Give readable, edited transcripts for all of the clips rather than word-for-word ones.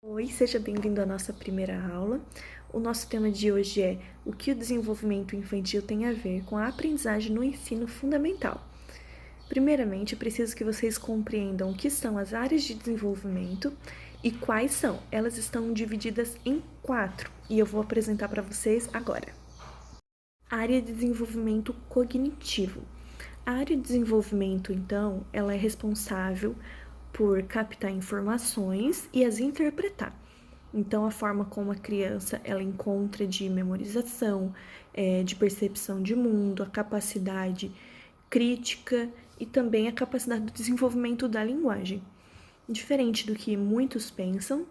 Oi, seja bem-vindo à nossa primeira aula. O nosso tema de hoje é o que o desenvolvimento infantil tem a ver com a aprendizagem no ensino fundamental. Primeiramente, eu preciso que vocês compreendam o que são as áreas de desenvolvimento e quais são. Elas estão divididas em 4 e eu vou apresentar para vocês agora. Área de desenvolvimento cognitivo. A área de desenvolvimento, então, ela é responsável por captar informações e as interpretar. Então, a forma como a criança ela encontra de memorização, de percepção de mundo, a capacidade crítica e também a capacidade do desenvolvimento da linguagem. Diferente do que muitos pensam,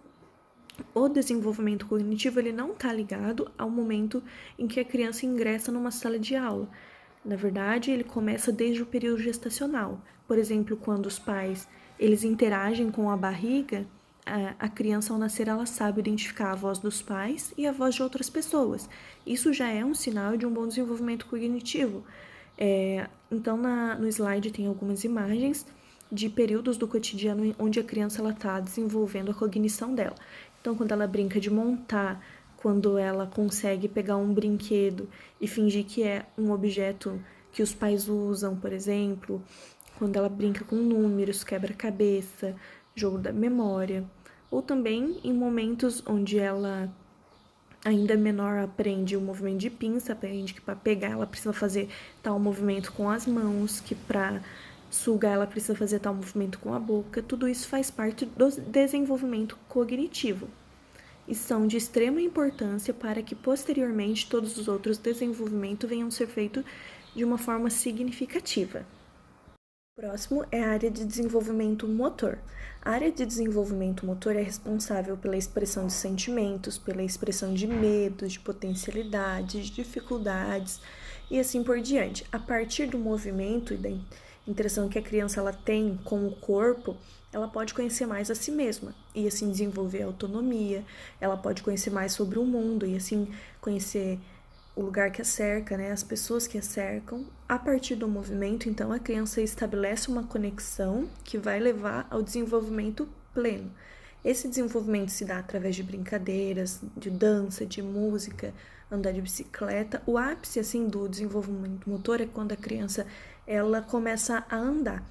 o desenvolvimento cognitivo ele não está ligado ao momento em que a criança ingressa numa sala de aula. Na verdade, ele começa desde o período gestacional. Por exemplo, quando os pais eles interagem com a barriga, a criança ao nascer ela sabe identificar a voz dos pais e a voz de outras pessoas. Isso já é um sinal de um bom desenvolvimento cognitivo. Então, no slide tem algumas imagens de períodos do cotidiano onde a criança está desenvolvendo a cognição dela. Então, quando ela brinca de montar, quando ela consegue pegar um brinquedo e fingir que é um objeto que os pais usam, por exemplo, quando ela brinca com números, quebra-cabeça, jogo da memória, ou também em momentos onde ela ainda menor aprende o movimento de pinça, aprende que para pegar ela precisa fazer tal movimento com as mãos, que para sugar ela precisa fazer tal movimento com a boca. Tudo isso faz parte do desenvolvimento cognitivo e são de extrema importância para que posteriormente todos os outros desenvolvimentos venham a ser feitos de uma forma significativa. O próximo é a área de desenvolvimento motor. A área de desenvolvimento motor é responsável pela expressão de sentimentos, pela expressão de medos, de potencialidades, de dificuldades e assim por diante. A partir do movimento e da interação que a criança ela tem com o corpo, ela pode conhecer mais a si mesma e assim desenvolver autonomia, ela pode conhecer mais sobre o mundo e assim conhecer o lugar que a cerca, né, as pessoas que a cercam. A partir do movimento, então, a criança estabelece uma conexão que vai levar ao desenvolvimento pleno. Esse desenvolvimento se dá através de brincadeiras, de dança, de música, andar de bicicleta. O ápice, assim, do desenvolvimento motor é quando a criança, ela começa a andar.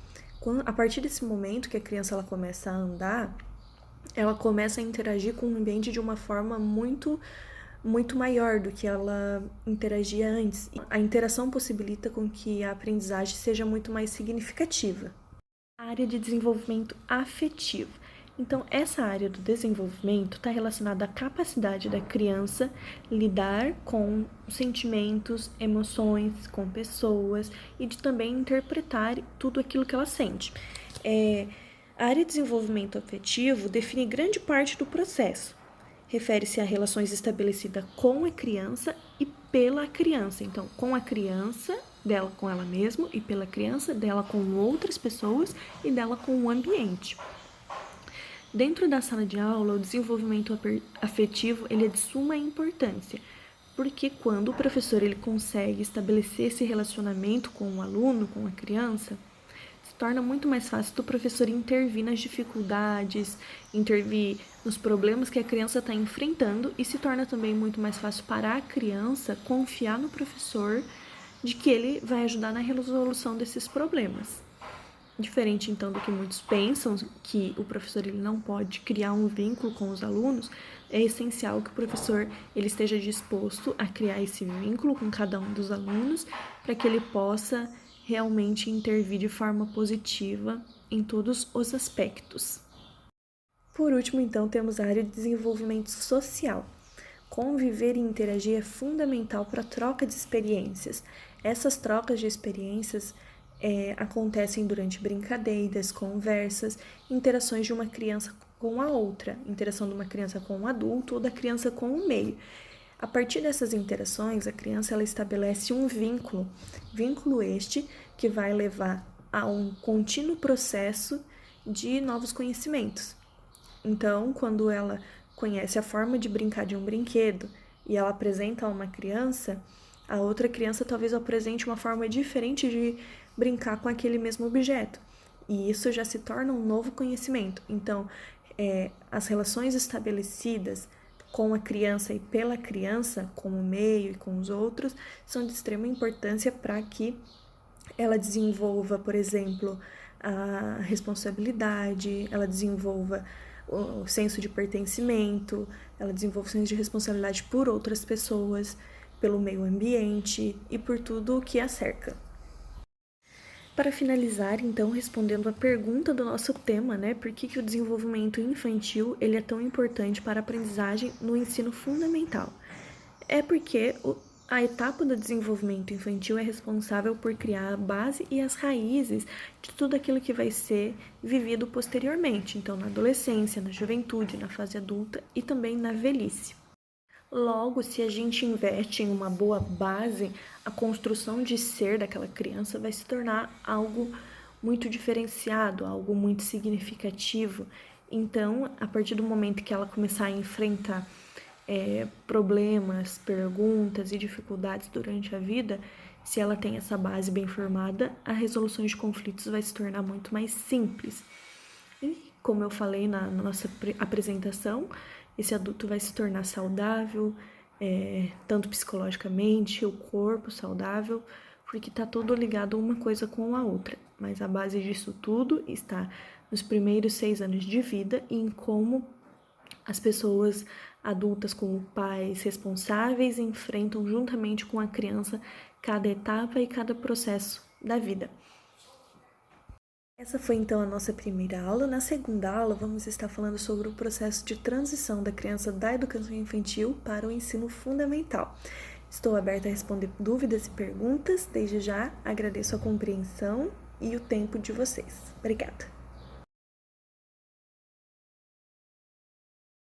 A partir desse momento que a criança, ela começa a andar, ela começa a interagir com o ambiente de uma forma muito maior do que ela interagia antes. A interação possibilita com que a aprendizagem seja muito mais significativa. A área de desenvolvimento afetivo. Então, essa área do desenvolvimento está relacionada à capacidade da criança lidar com sentimentos, emoções, com pessoas e de também interpretar tudo aquilo que ela sente. A área de desenvolvimento afetivo define grande parte do processo. Refere-se a relações estabelecidas com a criança e pela criança. Então, com a criança, dela com ela mesma, e pela criança, dela com outras pessoas e dela com o ambiente. Dentro da sala de aula, o desenvolvimento afetivo ele é de suma importância, porque quando o professor ele consegue estabelecer esse relacionamento com o aluno, com a criança, se torna muito mais fácil do professor intervir nas dificuldades, intervir nos problemas que a criança está enfrentando e se torna também muito mais fácil para a criança confiar no professor de que ele vai ajudar na resolução desses problemas. Diferente, então, do que muitos pensam, que o professor ele não pode criar um vínculo com os alunos, é essencial que o professor ele esteja disposto a criar esse vínculo com cada um dos alunos para que ele possa realmente intervir de forma positiva em todos os aspectos. Por último, então, temos a área de desenvolvimento social. Conviver e interagir é fundamental para a troca de experiências. Essas trocas de experiências acontecem durante brincadeiras, conversas, interações de uma criança com a outra, interação de uma criança com um adulto ou da criança com o meio. A partir dessas interações, a criança ela estabelece um vínculo este que vai levar a um contínuo processo de novos conhecimentos. Então, quando ela conhece a forma de brincar de um brinquedo e ela apresenta a uma criança, a outra criança talvez apresente uma forma diferente de brincar com aquele mesmo objeto. E isso já se torna um novo conhecimento. Então, as relações estabelecidas com a criança e pela criança, com o meio e com os outros, são de extrema importância para que ela desenvolva, por exemplo, a responsabilidade, ela desenvolva o senso de pertencimento, ela desenvolve o senso de responsabilidade por outras pessoas, pelo meio ambiente e por tudo o que a cerca. Para finalizar, então, respondendo a pergunta do nosso tema, né, por que o desenvolvimento infantil ele é tão importante para a aprendizagem no ensino fundamental? É porque a etapa do desenvolvimento infantil é responsável por criar a base e as raízes de tudo aquilo que vai ser vivido posteriormente, então na adolescência, na juventude, na fase adulta e também na velhice. Logo, se a gente investe em uma boa base, a construção de ser daquela criança vai se tornar algo muito diferenciado, algo muito significativo. Então, a partir do momento que ela começar a enfrentar problemas, perguntas e dificuldades durante a vida, se ela tem essa base bem formada, a resolução de conflitos vai se tornar muito mais simples. E, como eu falei na nossa apresentação, esse adulto vai se tornar saudável, tanto psicologicamente, o corpo saudável, porque está tudo ligado uma coisa com a outra. Mas a base disso tudo está nos primeiros 6 anos de vida e em como as pessoas adultas como pais responsáveis enfrentam juntamente com a criança cada etapa e cada processo da vida. Essa foi então a nossa primeira aula. Na segunda aula, vamos estar falando sobre o processo de transição da criança da educação infantil para o ensino fundamental. Estou aberta a responder dúvidas e perguntas. Desde já, agradeço a compreensão e o tempo de vocês. Obrigada!